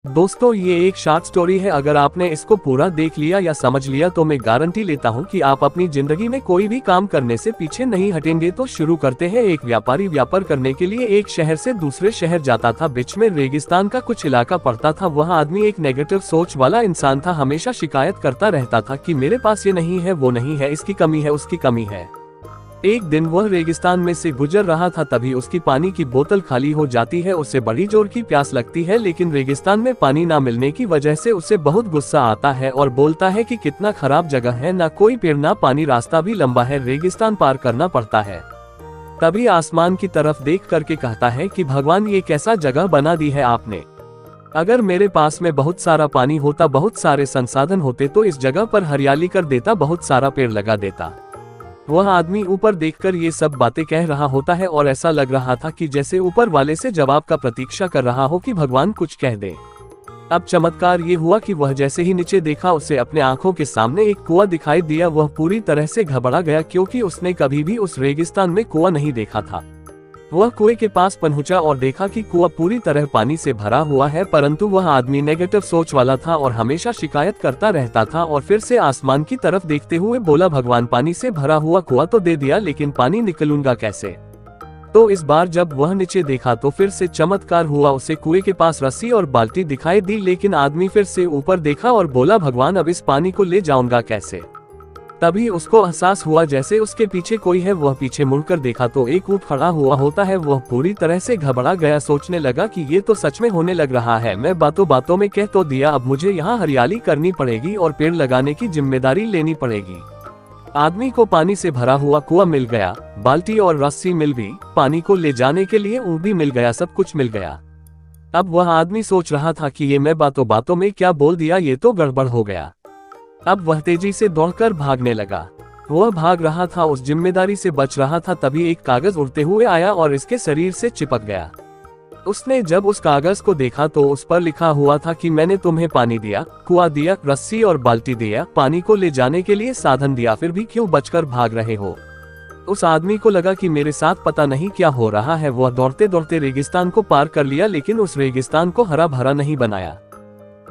दोस्तों, ये एक शॉर्ट स्टोरी है। अगर आपने इसको पूरा देख लिया या समझ लिया तो मैं गारंटी लेता हूँ कि आप अपनी जिंदगी में कोई भी काम करने से पीछे नहीं हटेंगे। तो शुरू करते हैं। एक व्यापारी व्यापार करने के लिए एक शहर से दूसरे शहर जाता था। बीच में रेगिस्तान का कुछ इलाका पड़ता था। वह आदमी एक नेगेटिव सोच वाला इंसान था। हमेशा शिकायत करता रहता था कि मेरे पास ये नहीं है, वो नहीं है, इसकी कमी है, उसकी कमी है। एक दिन वह रेगिस्तान में से गुजर रहा था, तभी उसकी पानी की बोतल खाली हो जाती है। उसे बड़ी जोर की प्यास लगती है, लेकिन रेगिस्तान में पानी ना मिलने की वजह से उसे बहुत गुस्सा आता है और बोलता है कि कितना खराब जगह है, ना कोई पेड़ ना पानी, रास्ता भी लंबा है, रेगिस्तान पार करना पड़ता है। तभी आसमान की तरफ देख करके कहता है कि भगवान, ये कैसा जगह बना दी है आपने। अगर मेरे पास में बहुत सारा पानी होता, बहुत सारे संसाधन होते तो इस जगह पर हरियाली कर देता, बहुत सारा पेड़ लगा देता। वह आदमी ऊपर देखकर ये सब बातें कह रहा होता है और ऐसा लग रहा था कि जैसे ऊपर वाले से जवाब का प्रतीक्षा कर रहा हो कि भगवान कुछ कह दे। अब चमत्कार ये हुआ कि वह जैसे ही नीचे देखा, उसे अपने आंखों के सामने एक कुआं दिखाई दिया। वह पूरी तरह से घबरा गया, क्योंकि उसने कभी भी उस रेगिस्तान में कुआं नहीं देखा था। वह कुएं के पास पहुंचा और देखा कि कुआं पूरी तरह पानी से भरा हुआ है, परंतु वह आदमी नेगेटिव सोच वाला था और हमेशा शिकायत करता रहता था। और फिर से आसमान की तरफ देखते हुए बोला, भगवान, पानी से भरा हुआ कुआं तो दे दिया, लेकिन पानी निकलूंगा कैसे। तो इस बार जब वह नीचे देखा तो फिर से चमत्कार हुआ। उसे कुएं के पास रस्सी और बाल्टी दिखाई दी, लेकिन आदमी फिर से ऊपर देखा और बोला, भगवान, अब इस पानी को ले जाऊंगा कैसे। तभी उसको एहसास हुआ जैसे उसके पीछे कोई है। वह पीछे मुड़कर देखा तो एक ऊंट खड़ा हुआ होता है। वह पूरी तरह से घबरा गया, सोचने लगा कि ये तो सच में होने लग रहा है। मैं बातों बातों में कह तो दिया, अब मुझे यहाँ हरियाली करनी पड़ेगी और पेड़ लगाने की जिम्मेदारी लेनी पड़ेगी। आदमी को पानी से भरा हुआ कुआं मिल गया, बाल्टी और रस्सी मिल गई, पानी को ले जाने के लिए ऊंट भी मिल गया, सब कुछ मिल गया। अब वह आदमी सोच रहा था कि ये मैं बातों बातों में क्या बोल दिया, ये तो गड़बड़ हो गया। अब वह तेजी से दौड़कर भागने लगा। वह भाग रहा था, उस जिम्मेदारी से बच रहा था। तभी एक कागज उड़ते हुए आया और इसके शरीर से चिपक गया। उसने जब उस कागज को देखा तो उस पर लिखा हुआ था कि मैंने तुम्हें पानी दिया, कुआं दिया, रस्सी और बाल्टी दिया, पानी को ले जाने के लिए साधन दिया, फिर भी क्यों बचकर भाग रहे हो। उस आदमी को लगा कि मेरे साथ पता नहीं क्या हो रहा है। वह दौड़ते दौड़ते रेगिस्तान को पार कर लिया, लेकिन उस रेगिस्तान को हरा भरा नहीं बनाया।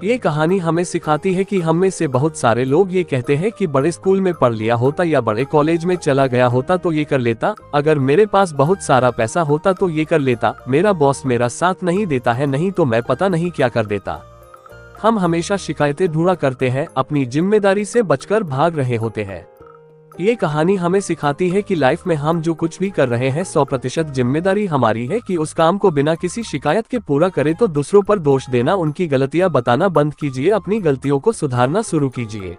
ये कहानी हमें सिखाती है कि हम में से बहुत सारे लोग ये कहते हैं कि बड़े स्कूल में पढ़ लिया होता या बड़े कॉलेज में चला गया होता तो ये कर लेता, अगर मेरे पास बहुत सारा पैसा होता तो ये कर लेता, मेरा बॉस मेरा साथ नहीं देता है, नहीं तो मैं पता नहीं क्या कर देता। हम हमेशा शिकायतें ढूंढा करते हैं, अपनी जिम्मेदारी से बचकर भाग रहे होते हैं। ये कहानी हमें सिखाती है कि लाइफ में हम जो कुछ भी कर रहे हैं 100% जिम्मेदारी हमारी है कि उस काम को बिना किसी शिकायत के पूरा करें। तो दूसरों पर दोष देना, उनकी गलतियां बताना बंद कीजिए, अपनी गलतियों को सुधारना शुरू कीजिए।